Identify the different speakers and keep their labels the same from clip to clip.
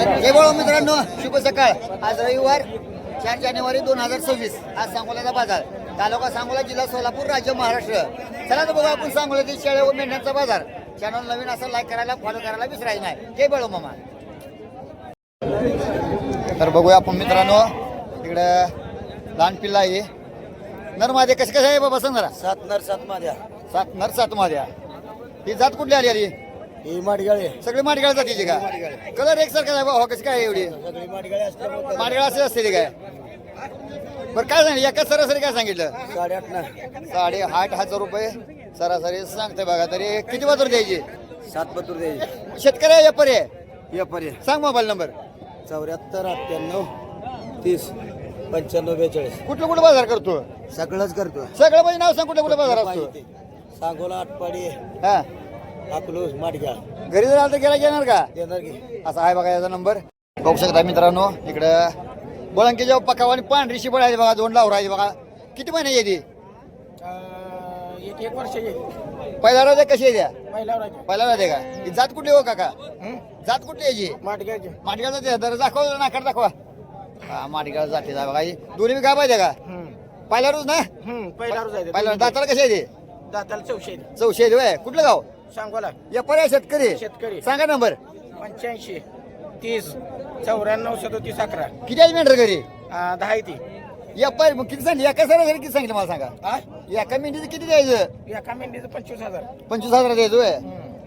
Speaker 1: जय बोला मित्रांनो, शुभ सकाळ. आज रविवार 4 जानेवारी 2026. आज सांगोल्याचा बाजार, तालुका सांगोला, जिल्हा सोलापूर, राज्य महाराष्ट्र. चला तर बघा आपण सांगोल्यातील शेळ्या व मेंढ्यांचा बाजार. चॅनल नवीन असं लाईक करायला, फॉलो करायला विसरायचं नाही. जय बोलो मामा. तर बघूया आपण मित्रांनो, इकडं लहान पिल्ला आहे. नरमादे कसे कसे आहे बाबा सांग जरा.
Speaker 2: 7 नर 7 माद्या.
Speaker 1: 7 नर 7 माद्या. ही जात कुठली आली आली?
Speaker 2: ही माडगाळे.
Speaker 1: सगळी माडगाळ जातीची का? कलर एकसारखा आहे बाबा. कशी काय एवढी
Speaker 2: सगळी माडगाळे असल्यामुळे
Speaker 1: माडगाळ असे असते ते काय? बरं काय सांगितलं एका सरासरी काय सांगितलं?
Speaker 2: 8.5 ना.
Speaker 1: 8,500 रुपये सरासरी सांगते बघा. तरी किती बाजूर द्यायची?
Speaker 2: 7 बतूर द्यायची.
Speaker 1: शेतकरी आहे व्यापारी आहे?
Speaker 2: व्यापारी.
Speaker 1: सांग मोबाईल नंबर.
Speaker 2: 74 98 30 95 42.
Speaker 1: कुठलं कुठं बाजार करतो?
Speaker 2: सगळंच करतो.
Speaker 1: सगळं म्हणजे नाव सांग, कुठलं कुठं बाजार असतो?
Speaker 2: सांगोला, आटपाडी,
Speaker 1: हा.
Speaker 2: अकलूज, माडगाळ.
Speaker 1: घरी जर आलं तर गेला घेणार का?
Speaker 2: देणार की.
Speaker 1: असा आहे बघा याचा नंबर. बघू शकता मित्रांनो, इकडं बोळंकी जेव्हा पकाव आणि पांढरी शिबळ आहे बघा. 2 लावर आहे बघा. किती महिने येते?
Speaker 2: 1 वर्ष येईल.
Speaker 1: पहिला राहते कशी द्या?
Speaker 2: पहिला
Speaker 1: पहिला राहते का? ही जात कुठली हो काका? जात कुठली याची?
Speaker 2: माडगाळची.
Speaker 1: माटगाळ जाते. तर दाखवा नाकार दाखवा. हा माटगाळ जाते बघा. ही दोन्ही गाव पाहिजे का? पहिला रोज ना?
Speaker 2: पहिला रोज आहे.
Speaker 1: पहिला दाताला कशी आहे ते?
Speaker 2: दाताला 400.
Speaker 1: 400 वय. कुठलं गाव?
Speaker 2: सांगोला.
Speaker 1: या पर्याय शेतकरी.
Speaker 2: शेतकरी.
Speaker 1: सांगा नंबर.
Speaker 2: 85 30 94 37 11.
Speaker 1: किती आहे मेंढर घरी?
Speaker 2: 10 आहे ती.
Speaker 1: या पाय मग किती सांगितलं? एका सरासरी किती सांगितलं मला सांगा.
Speaker 2: हा?
Speaker 1: एका मेंढीचं किती द्यायचं?
Speaker 2: एका मेंढीचं 25,000.
Speaker 1: 25,000 द्यायचं वय.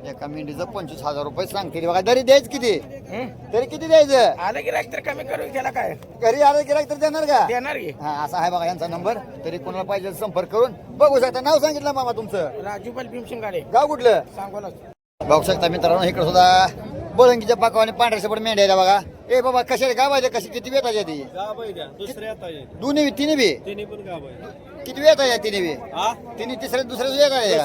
Speaker 1: एका मेंढीचं 25,000 रुपये सांगते बघा. तरी द्यायचं किती? तरी किती द्यायचं?
Speaker 2: आलं गिरायक तर कमी करू त्याला काय
Speaker 1: घरी आलं गिरायक तर देणार का?
Speaker 2: देणार की.
Speaker 1: हा असा आहे बघा यांचा नंबर. तरी कोणाला पाहिजे संपर्क करून बघू शकता. नाव सांगितलं मामा तुमचं?
Speaker 2: राजू भीमसिंग गाडे,
Speaker 1: गाव कुठलं?
Speaker 2: सांगोला.
Speaker 1: बघू शकता मित्रांनो, इकडे सुद्धा बोळंगीच्या पाकाव आणि पांढऱ्या सपड मेंढ्या बघा. ए बाबा कशा गाव आहे कशी? किती वेळ आहे ती? दोन्ही तिन्ही बी किती वेळ आहे? तिन्ही बी तिन्ही तिसऱ्या दुसऱ्या वेळ आहे.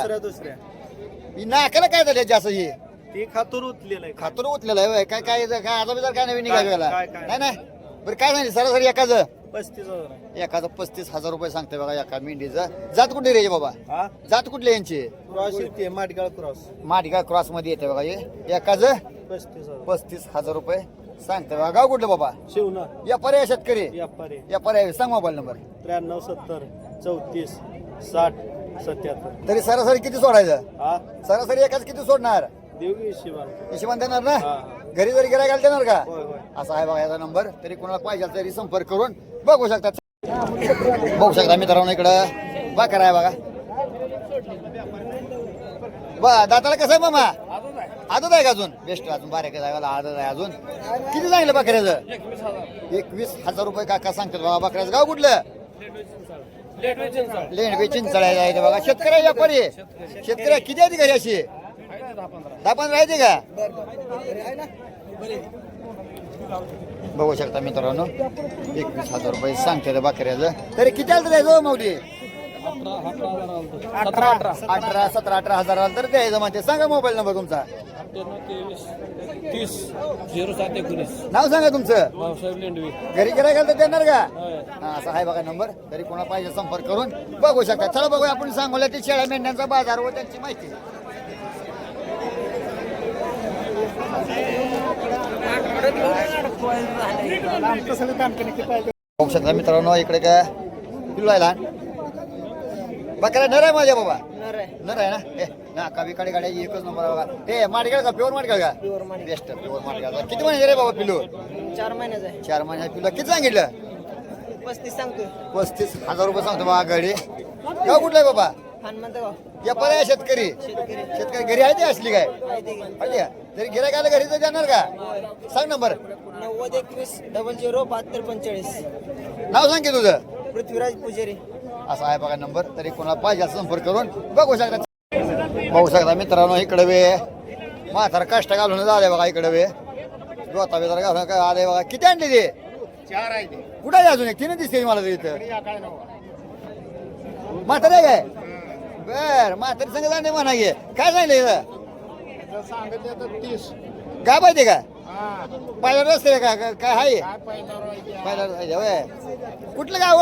Speaker 1: नाकाला काय झालं जास्त? हे
Speaker 2: ती खातूर उतलेलं आहे.
Speaker 1: खातूर उतलेलं आहे होय. काय काय काय आता बिजार काय नवीन निघाला? नाही नाही. बरं काय सांगितलं सरासरी एकाचं?
Speaker 2: 35,000.
Speaker 1: एकाचं 35,000 रुपये सांगते बघा एका मेंढीचं. जात कुठली रे बाबा? जात कुठली यांची?
Speaker 2: क्रॉस येते, माडगाळ क्रॉस.
Speaker 1: माटगाव क्रॉस मध्ये येते बघा. हे एकाचं
Speaker 2: 35,000.
Speaker 1: 35,000 रुपये सांगते बघा. गाव कुठलं बाबा?
Speaker 2: शिवना.
Speaker 1: या पर्याय शेतकरी.
Speaker 2: व्यापारी.
Speaker 1: या पर्याय सांग मोबाईल नंबर.
Speaker 2: 93 70 34 60 77.
Speaker 1: तरी सरासरी किती सोडायचं?
Speaker 2: हा,
Speaker 1: सरासरी एकाच किती सोडणार?
Speaker 2: देऊ की शिवान.
Speaker 1: हिशोबान देणार ना?
Speaker 2: हा.
Speaker 1: घरी जरी गिरायला देणार का?
Speaker 2: होय होय.
Speaker 1: असा आहे बघा याचा नंबर. तरी कोणाला पाहिजे तरी संपर्क करून बघू शकता. बघू शकता मित्रांनो, इकडं बाकर आहे बघा. दाताला कसं आहे मामा? आदत आहे का अजून? बेस्ट अजून बारीक आहे, आदत आहे अजून. किती सांगितलं बकऱ्याचं? 21,000 रुपये काका सांगतात बाबा. बकऱ्याचं गाव कुठलं? लेंडवे चिंचळायला आहे बघा. शेतकरी व्यापारी शेतकरी किती आहे ती घरी अशी? 10-15 आहे ती का? बघू शकता मित्रांनो, 21,000 रुपये सांगते बकऱ्याचं. तरी किती आलं द्यायचं माऊली? 18,000-17,000 आलं तर द्यायचं म्हणते. सांगा मोबाईल नंबर तुमचा.
Speaker 2: 30 07 19.
Speaker 1: नाव सांगा तुमचं.
Speaker 2: भाऊसाहेब लेंडवे.
Speaker 1: घरी गिरायला तर देणार का? हा असा आहे बघा नंबर. तरी कोणा पाहिजे संपर्क करून बघू शकता. चला बघूया आपण सांगोला ते शेळ्या मेंढ्यांचा बाजार व त्यांची माहिती. बघू शकता मित्रांनो, इकडे काय पिल्लू आहे लहान. बकऱ्या नर आहे माझ्या बाबा? नर आहे ना? ना कावी काडी गाड्या एकच नंबर बघा. हे माडगाळ का? प्युअर माडगाळ का? बेस्ट प्युअर माडगाळ. किती महिने रे बाबा पिल्लू?
Speaker 2: 4 महिन्याचा आहे.
Speaker 1: 4 महिन्याचा पिल्लू. किती सांगितलं?
Speaker 2: 35 सांगतोय.
Speaker 1: 35,000 रुपये सांगतो बघा. गाडी गाव कुठलं आहे बाबा?
Speaker 2: हनुमंतगाव.
Speaker 1: या पर्याय शेतकरी. शेतकरी घरी आहे ते असली काय? आली का? तरी गिरायक आलं घरी तर जाणार का? सांग नंबर.
Speaker 2: 90 21 00 72 45.
Speaker 1: नाव सांग की तुझं.
Speaker 2: पृथ्वीराज पुजारी.
Speaker 1: असा आहे बघा नंबर. तरी कोणाला पाहिजे संपर्क करून बघू शकता. बघू शकता मित्रांनो, इकडे वे म्हातारा काष्ट घालून झाले बघा. इकडे वे दोता बेजार घालून काय आले बघा. किती आणले ते?
Speaker 2: 4 आहे.
Speaker 1: कुठे आहे अजून? एक तिने दिसते मला इथं. म्हातारे काय? बर म्हातारी संग जाणे म्हणा घे. काय सांगितलं इथं?
Speaker 2: सांगितलं 30.
Speaker 1: काय पाहिजे का? पहिला रस्ते का काय आहे? पहिला रस्ते होय. कुठलं गाव?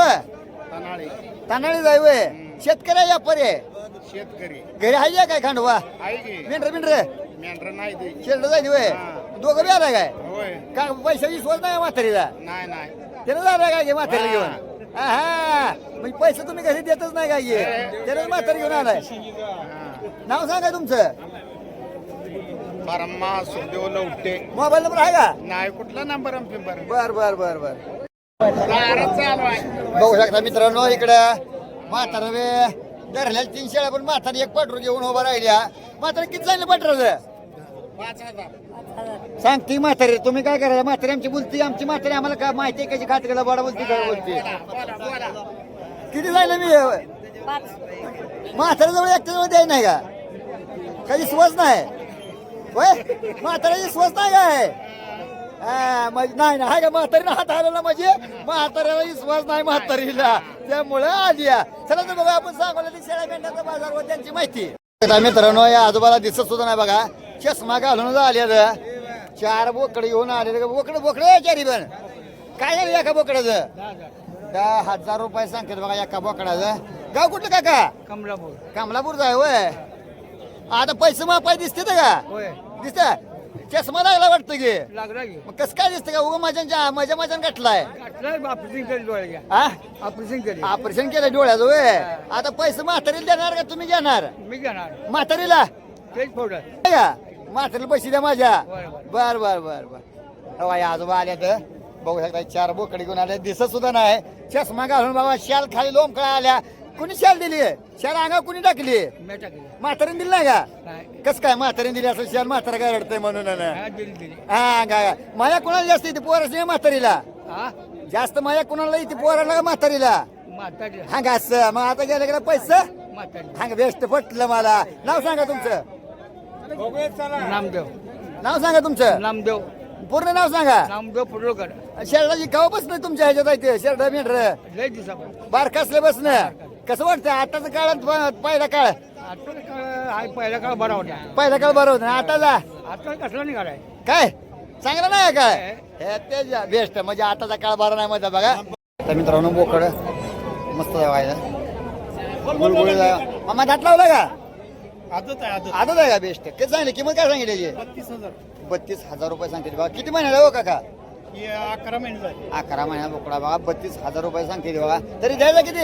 Speaker 1: तानाळी जाय वय. शेतकरी व्यापारी आहे.
Speaker 2: शेतकरी
Speaker 1: घरी आहे काय खांडवा?
Speaker 2: आहे की?
Speaker 1: मेंढर बिंढर
Speaker 2: मेंढर नाही ते.
Speaker 1: शेल्ड जायची वय. दोघं बी आलाय काय?
Speaker 2: होय.
Speaker 1: का पैसा विश्वास नाही म्हातारीला
Speaker 2: नाही नाही
Speaker 1: त्यानं झालं काय घे म्हातारी घेऊन हा म्हणजे पैसे तुम्ही घरी देतच नाही काय घे त्यानं म्हातारी घेऊन आलाय नाव सांगा तुमचं
Speaker 2: परमा सुखदेव लवटे
Speaker 1: मोबाईल नंबर आहे का
Speaker 2: नाही कुठला नंबर फिंबर
Speaker 1: बर बर बर बर
Speaker 2: चालू आहे
Speaker 1: बघू शकता मित्रांनो इकडं म्हातारा वे धरल्या 3 शेळ्या पण म्हातारी एक पाठरू घेऊन उभा राहिल्या म्हातारी किती झाले पाठराचं
Speaker 2: 5,000
Speaker 1: सांगते म्हातारी तुम्ही काय करायला म्हातारी आमची बोलती आमची म्हातारी आम्हाला काय माहिती आहे कशी खात गेला बडा बोलती काय बोलती
Speaker 2: बोला
Speaker 1: किती जायला मी म्हातारी जवळ एकट्या जवळ द्याय नाही का काही स्वस्त नाही होय म्हाताऱ्याची स्वस्त नाही काय हा म्हणजे नाही ना हाय का म्हातारीला हात आलेला म्हणजे म्हाताऱ्याला विश्वास नाही म्हातारीला त्यामुळे आली चला तर बघा आपण सांगू शेळ्या मेंढ्याचा बाजार व त्यांची माहिती मित्रांनो या आजोबाला दिसत सुद्धा नाही बघा चष्मा घालून आले 4 बोकडे घेऊन आले बोकडे चारी पण काय झालं एका बोकडाचं 10,000 रुपये सांगतात बघा एका बोकडाचं गाव कुठलं काका कमलापूरचं आहे होय आता पैसे मापाय दिसते का दिसत चष्मा लागला वाटतं की मग कसं काय दिसतं का उगा मजा गाठलाय ऑपरेशन केलं डोळ्याचं होय आता पैसे म्हातारीला देणार का तुम्ही घेणार
Speaker 3: मी घेणार
Speaker 1: म्हातारीला
Speaker 3: तेच फोडा
Speaker 1: का म्हातारीला पैसे द्या माझ्या बर बर बर बर हो आजोबा आले तर बघू शकता 4 बोकडे घेऊन आले दिसत सुद्धा नाही चष्मा घालून बाबा शाल खाली लोंबकळा आल्या कुणी शाल दिली शाल अंगा कुणी टाकली
Speaker 3: मी टाकली
Speaker 1: म्हातारीने दिली नाही का
Speaker 3: नाही
Speaker 1: कस काय म्हातारीने दिली असं शाल म्हातारा काय रडतंय म्हणून
Speaker 3: हा, दिली दिली
Speaker 1: हा काय माया कुणाला जास्त येते पोराची म्हातारीला
Speaker 3: हा
Speaker 1: जास्त माया कुणाला येते पोराला का म्हातारीला
Speaker 3: म्हातारी
Speaker 1: हा असं मग आता गेलं गेलं पैसे
Speaker 3: म्हातारी
Speaker 1: हा बेस्ट पटलं मला नाव सांगा तुमचं
Speaker 3: नामदेव
Speaker 1: नाव सांगा तुमचं
Speaker 3: नामदेव
Speaker 1: पूर्ण नाव सांगा
Speaker 3: नामदेव पुरोकर
Speaker 1: शेरडाची गाव बसणं तुमच्या ह्याच्यात आहे ते शेरडा मेंढर
Speaker 3: लय दिवसापासून
Speaker 1: बारकासले बसणं कसं वाटतं आताच काळात पहिला काळ
Speaker 3: आता काळ पहिला काळ बरा होता
Speaker 1: पहिला काळ बरं होतं आताचा
Speaker 3: आता कसला निघालाय
Speaker 1: काय चांगला नाही काय हे तेच बेस्ट म्हणजे आताचा काळ बरा नाही मध्ये बघा तर मित्रांनो बोकड मस्त व्हायला मामा दाट लावला का
Speaker 2: आजच आहे
Speaker 1: आदत आहे का बेस्ट किती सांगितले किंमत काय सांगितली 32,000 रुपये सांगते बघा किती महिन्याला हो काका
Speaker 2: 11 महिने झाले
Speaker 1: 11 महिन्यात बोकडा बघा 32,000 रुपये सांगते बघा तरी द्यायला किती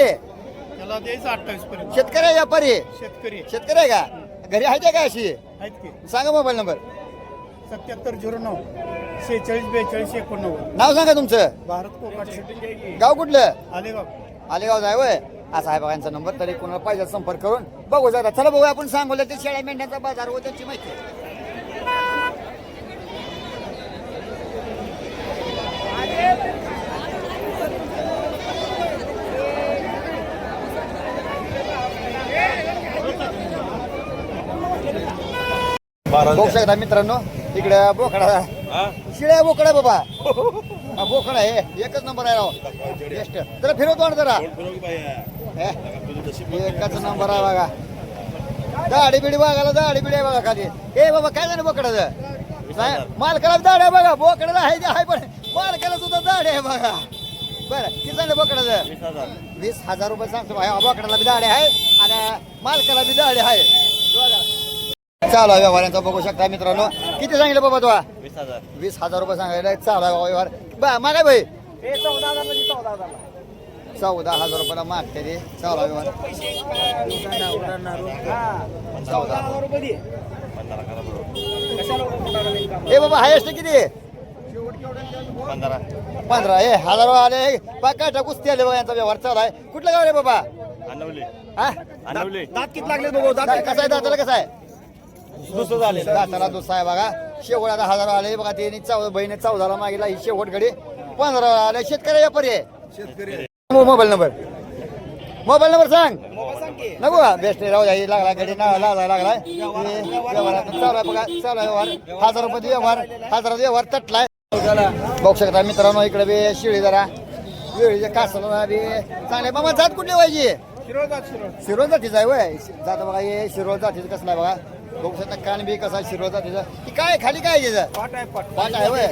Speaker 2: त्याला द्यायचं 28 पर्यंत
Speaker 1: शेतकरी व्यापारी
Speaker 2: शेतकरी
Speaker 1: आहे का घरी आहे का अशी
Speaker 2: आहेत की
Speaker 1: सांगा मोबाईल नंबर
Speaker 2: 7709 46 42 89
Speaker 1: नाव सांगा तुमचं
Speaker 2: भारत कोकण शूटिंग
Speaker 1: गाव कुठलं
Speaker 2: आलेगाव
Speaker 1: आलेगाव आहे होय असा आहे बघा यांचा नंबर तरी कोणाला पाहिजे संपर्क करून बघू जरा चला बघूया आपण सांगूया ते शेळ्या मेंढ्यांचा बाजार व त्यांची माहिती बघू शकता मित्रांनो इकडे बोकडा शिळ्या बोकडा बाबा हा बोकडा आहे एकच नंबर आहे राव बेस्ट जरा फिरवतो आणि जरा हे, एकच नंबर आहे बघा दाढी बिडी बघायला दाढी बिडी आहे बघा खाली ए बाबा काय झालं बोकडाचं मालकाला दाढी आहे बघा बोकडाला आहे पण मालकाला सुद्धा दाढी आहे बघा बरं किती झालं बोकडाचं 20,000 रुपये सांगतो भाई बोकडाला बी दाढी आहे आणि मालकाला बी दाढी आहे चालू आहे व्यवहारांचा बघू शकता मित्रांनो किती सांगितलं बाबा तुला 20,000 रुपये सांगायला चालू आहे व्यवहार मागाय भाई 14,000 रुपयाला मागते ते चालू आहे व्यवहार 14,000 ए बाबा हायस्ट किती 15 हे 1000 आले काटा कुस्ती आले बघा यांचा व्यवहार चालू आहे कुठलं गाव रे बाबा हा
Speaker 2: दात किती लागले बघू
Speaker 1: दात कसा आहे दाताला कसा आहे दाताला दुसरा आहे बघा शेवट आता 1000 आले बघा ते 14 बहिणी 14 मागितला ही शेवट गडी 15 आले शेतकरी व्यापारी आहे मोबाईल नंबर सांग नको का बेस्ट राहू द्या लागला गडी लागलाय चालू आहे बघा चालू आहे व्यवहार 1000 रुपये व्यवहार 1000 व्यवहार तटलाय बघू शकता मित्रांनो इकडे बी शिळी जरा वेळीच्या कासाला बी चांगले मामा जात कुठली पाहिजे शिरोळ जातीचा आहे वय जात बघा हे शिरोळ जातीचं कसला आहे बघा बघू शकता कान बी कसा शिरोळ जातीचा ती काय खाली काय आहे त्याचं पाट आहे वय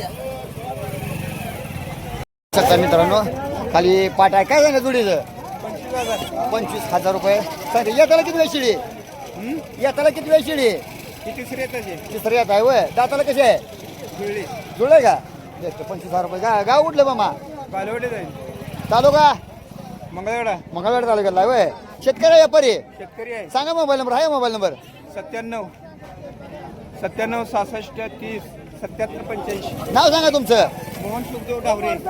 Speaker 1: शकता मित्रांनो खाली पाट आहे काय झालं जुडीचं 25,000 रुपये सांगते येताला किती वेळ शिडी येताला किती वेळ शिडी तिसरी येत आहे वय दाताला कशी आहे जुळे का बेस्ट 25,000 रुपये. गाव कुठलं मामा?
Speaker 2: बालवडे जाईल
Speaker 1: तालुका
Speaker 2: मंगळवेढा
Speaker 1: मंगळवेढा तालुक्याला आहे होय. शेतकरी आहे, व्यापारी आहे?
Speaker 2: शेतकरी आहे.
Speaker 1: सांगा मोबाईल नंबर. आहे मोबाईल नंबर?
Speaker 2: 97 67 66 30 77 85.
Speaker 1: नाव सांगा तुमचं.
Speaker 2: मोहन सुखदेव डावरे.